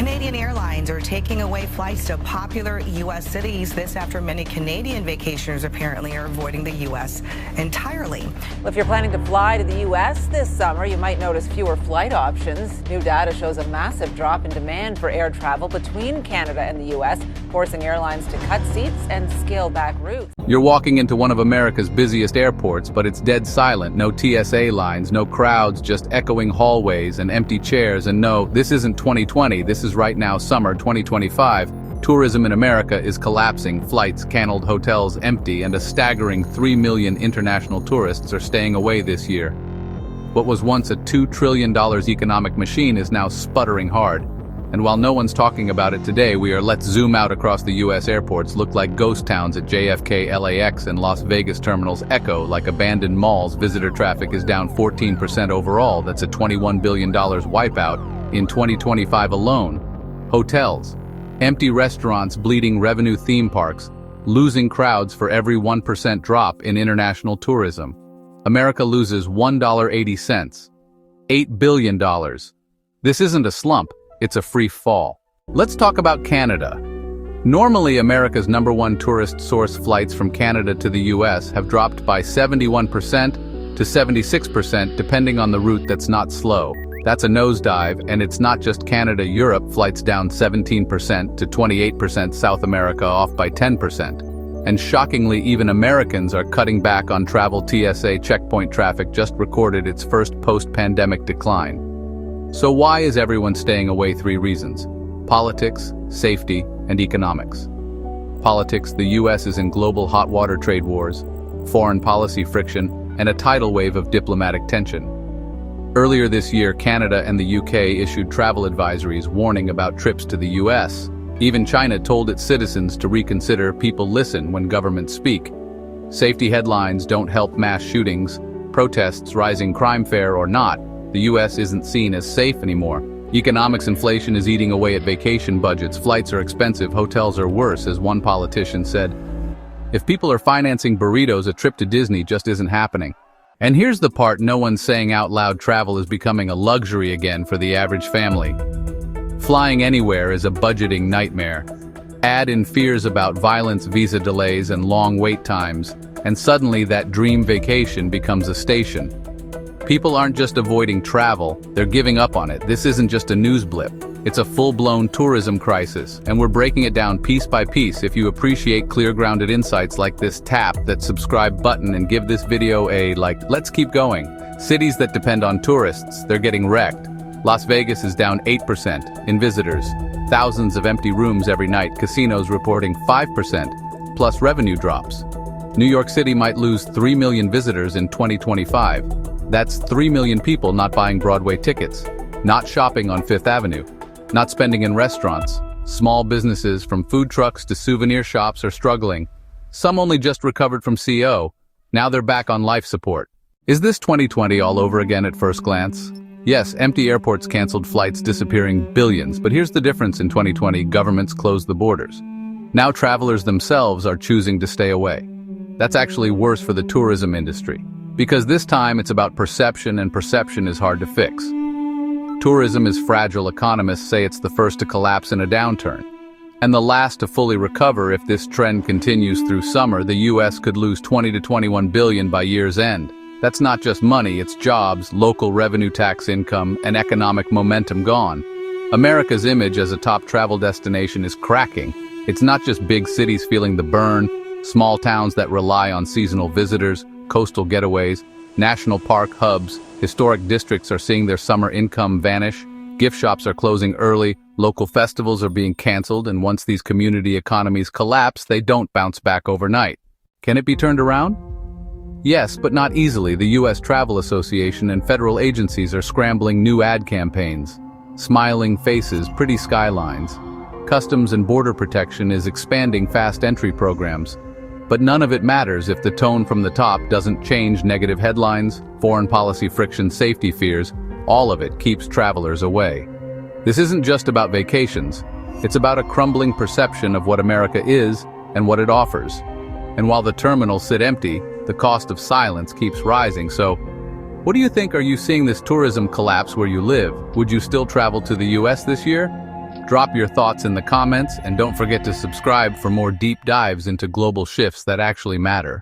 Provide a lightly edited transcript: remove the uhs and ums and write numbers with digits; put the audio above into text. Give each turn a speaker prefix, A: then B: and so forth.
A: Canadian airlines are taking away flights to popular U.S. cities. This after many Canadian vacationers apparently are avoiding the U.S. entirely.
B: Well, if you're planning to fly to the U.S. this summer, you might notice fewer flight options. New data shows a massive drop in demand for air travel between Canada and the U.S., forcing airlines to cut seats and scale back routes.
C: You're walking into one of America's busiest airports, but it's dead silent. No TSA lines, no crowds, just echoing hallways and empty chairs. And no, this isn't 2020, this is right now summer 2025. Tourism in America is collapsing, flights canceled, hotels empty, and a staggering 3 million international tourists are staying away this year. What was once a $2 trillion economic machine is now sputtering hard. And while no one's talking about it today, let's zoom out across the U.S. airports look like ghost towns at JFK, LAX, and Las Vegas terminals echo like abandoned malls. Visitor traffic is down 14% overall. That's a $21 billion wipeout in 2025 alone. Hotels, empty restaurants, bleeding revenue, theme parks, losing crowds for every 1% drop in international tourism. America loses $1.80. $8 billion. This isn't a slump. It's a free fall. Let's talk about Canada. Normally, America's #1 tourist source flights from Canada to the US have dropped by 71% to 76% depending on the route. That's not slow. That's a nosedive, and it's not just Canada. Europe flights down 17% to 28%, South America off by 10%. And shockingly, even Americans are cutting back on travel. TSA checkpoint traffic just recorded its first post-pandemic decline. So why is everyone staying away? 3 reasons: politics, safety, and economics. Politics: the US is in global hot water trade wars, foreign policy friction, and a tidal wave of diplomatic tension. Earlier this year, Canada and the UK issued travel advisories warning about trips to the US. Even China told its citizens to reconsider. People listen when governments speak. Safety headlines don't help. Mass shootings, protests, rising crime, fair or not, the US isn't seen as safe anymore. Economics: inflation is eating away at vacation budgets. Flights are expensive, hotels are worse. As one politician said, if people are financing burritos, a trip to Disney just isn't happening. And here's the part no one's saying out loud: travel is becoming a luxury again for the average family. Flying anywhere is a budgeting nightmare. Add in fears about violence, visa delays, and long wait times, and suddenly that dream vacation becomes a station. People aren't just avoiding travel, they're giving up on it. This isn't just a news blip. It's a full-blown tourism crisis, and we're breaking it down piece by piece. If you appreciate clear-grounded insights like this, tap that subscribe button and give this video a like. Let's keep going. Cities that depend on tourists, they're getting wrecked. Las Vegas is down 8% in visitors. Thousands of empty rooms every night. Casinos reporting 5%, plus revenue drops. New York City might lose 3 million visitors in 2025. That's 3 million people not buying Broadway tickets, not shopping on Fifth Avenue, not spending in restaurants. Small businesses, from food trucks to souvenir shops, are struggling. Some only just recovered from CO. Now they're back on life support. Is this 2020 all over again at first glance? Yes, empty airports, canceled flights, disappearing billions. But here's the difference: in 2020, governments closed the borders. Now travelers themselves are choosing to stay away. That's actually worse for the tourism industry, because this time it's about perception, and perception is hard to fix. Tourism is fragile. Economists say it's the first to collapse in a downturn, and the last to fully recover. If this trend continues through summer, the US could lose 20 to 21 billion by year's end. That's not just money, it's jobs, local revenue tax income, and economic momentum gone. America's image as a top travel destination is cracking. It's not just big cities feeling the burn. Small towns that rely on seasonal visitors, coastal getaways, national park hubs, historic districts are seeing their summer income vanish. Gift shops are closing early, local festivals are being canceled, and once these community economies collapse, they don't bounce back overnight. Can it be turned around? Yes, but not easily. The U.S. Travel Association and federal agencies are scrambling new ad campaigns. Smiling faces, pretty skylines. Customs and Border Protection is expanding fast entry programs. But none of it matters if the tone from the top doesn't change. Negative headlines, foreign policy friction, safety fears, all of it keeps travelers away. This isn't just about vacations. It's about a crumbling perception of what America is and what it offers. And while the terminals sit empty, the cost of silence keeps rising. So, what do you think? Are you seeing this tourism collapse where you live? Would you still travel to the US this year? Drop your thoughts in the comments and don't forget to subscribe for more deep dives into global shifts that actually matter.